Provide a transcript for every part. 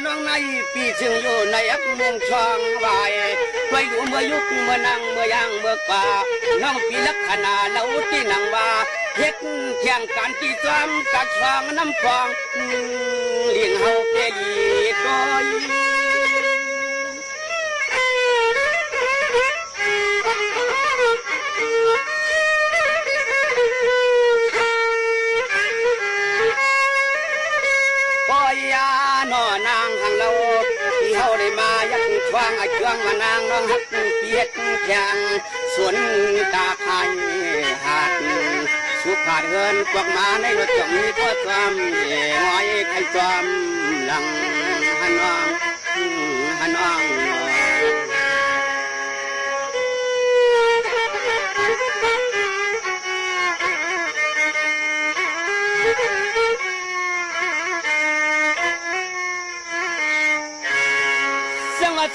น้องในปีจึงอยู่ในอักเมืองช่องวายไว้อยู่เมื่อยุคเมื่อนั่งเมื่อย่างเมื่อป่าน้องปีลักษณะเล่าที่นังว่าเฮ็ดเที่ยงการที่ซ้ำกัดช่องน้ำฟองเลี้ยงเฮาเกยีก้อยนอนางหังเราที่เฮาได้มายักชวางไอ้เครื่องมานางน้องฮักเปียกแข็งสวนตาไข่หาดสุขาดเฮินพวกมาในรถจมีก็จอมงอยไข่จอมหลังฮันน้องฮันน้อง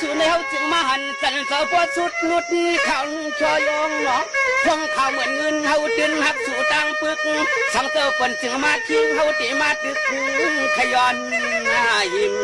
สุแนวจึงมาหันสันเสาพอสุดนุดเขาชอยองเนาะคงเขาเหมือนเงินเฮาดึงหักสู่ตังปึกสังเตอฝนจึงมาทิ้งเฮาตีมาตึกขย้อนหิม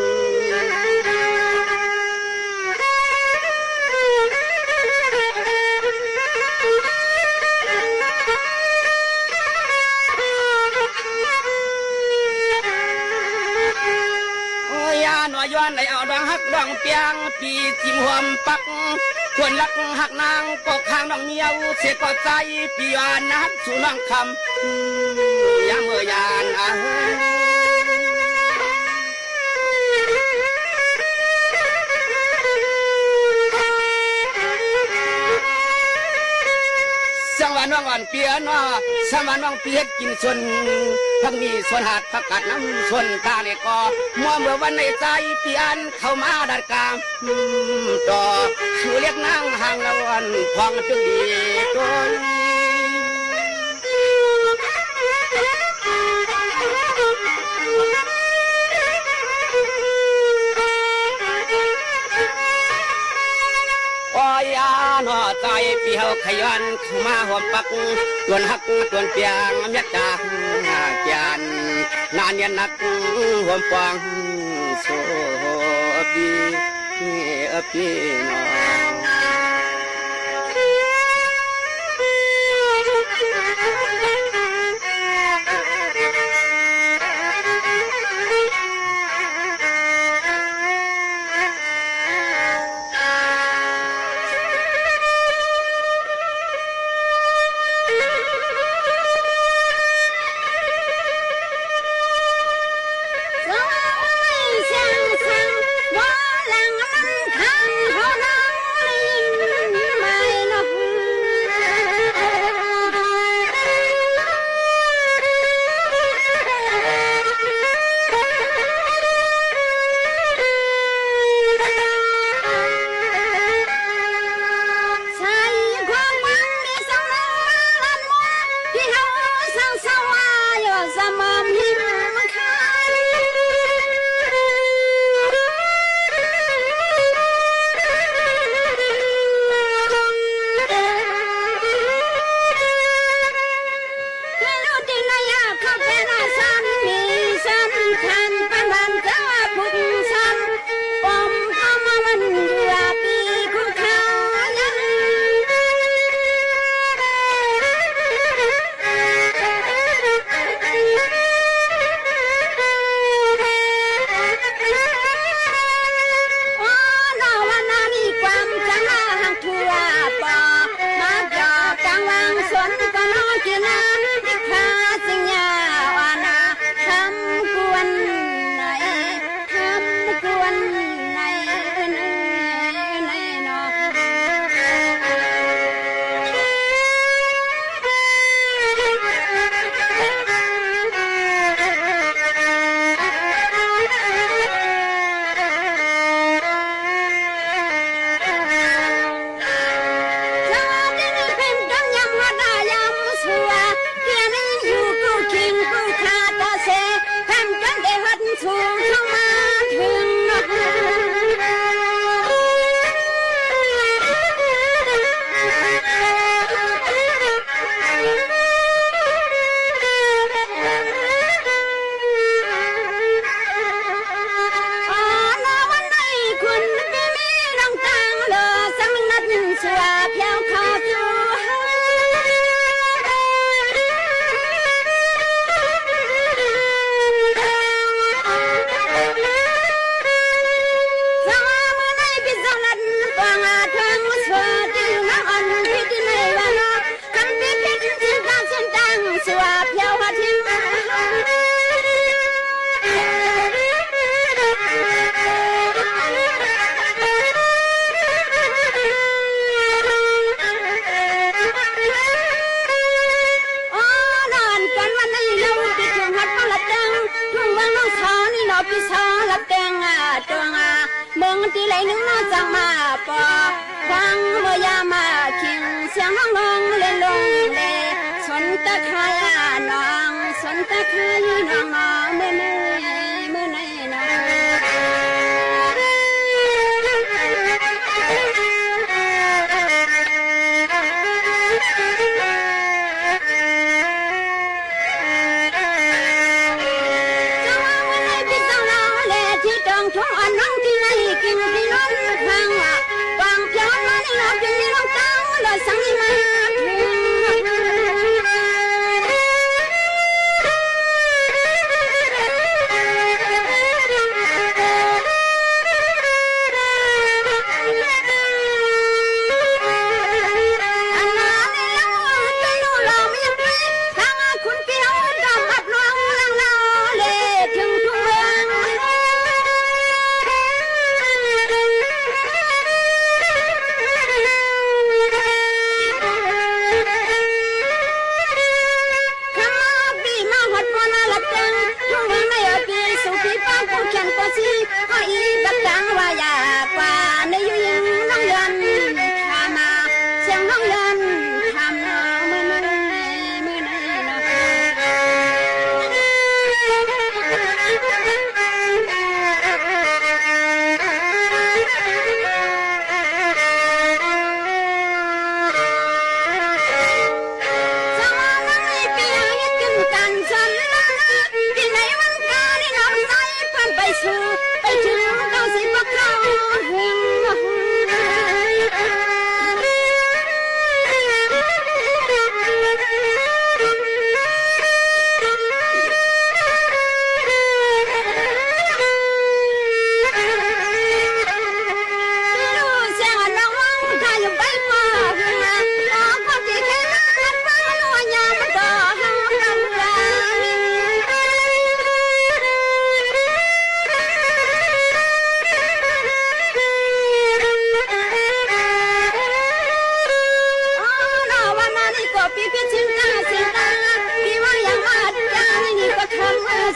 หน่อยย้อนในเอาดองหักดองเปียงปีจิ้มหวมปักควรรักหักนางก็ข้างน้องเมียวเสียก็ใจปีวานนักสู่น้องคำยามเมื่อยานสังวานน้องอ่อนเปียนว่าสังวานน้องเปียกินส่วนทั้งมีส่วนหาดประกาศน้ำส่วนตาเล็กก็มัวเมื่อวันในใจเปียนเข้ามาดัดกลางต่อสู่เรียกนางห่างละวันพองจึงดีตัวหน่อใจปีเฮาขยันเข้ามาหอมปักตวนหักตวนเปียงยัดจางจานนานยันนักหอมปังโซบีปีนอ ที่ไหลนึงน่าจังมาปอฟังเมื่อยามาคิงเสียงห้องน้องเล่นลงเลสนตะไคร้น้องสนตะไคร้น้องน้องเมื่อไหนน้องช่วงอันนั้นที่ไหนกินที่นอนฟังวางเพียงนั้นเราเพียงนี้เราตั้งเราสั่งมา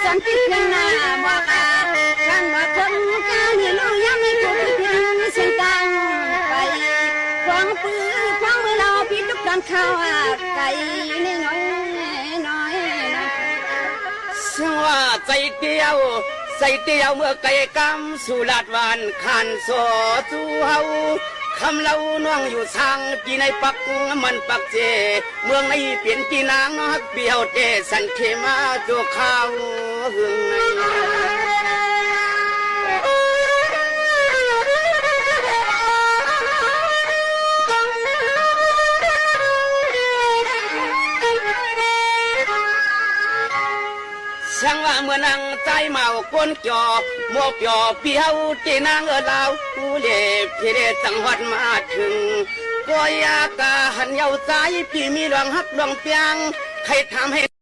สันติเพียงหน้าบอกข้างว่าคงการเห็นยังไม่ถูกเพียงเส้นตังไปควงปืนควงมือเราพิทุกการเข้าไก่นี่น้อยเสียงว่าใจเดียวเมื่อไก่กำสุราษฎร์วานขันโซจูเฮาคำเล่าน้องอยู่ทางปีในปักมันปักเจเมืองในเปลี่ยนปีนางนักเบียวเตสันเขมาโจข้าวหึงช่างว่าเมื่อนางใจเมาก้นจอโมกจอเปียวตีนางลาวผู้เล่พี่เล่จังหวัดมาถึงก็อยากหันเยาใจพี่มีดวงฮักดวงเปียงใครทำให้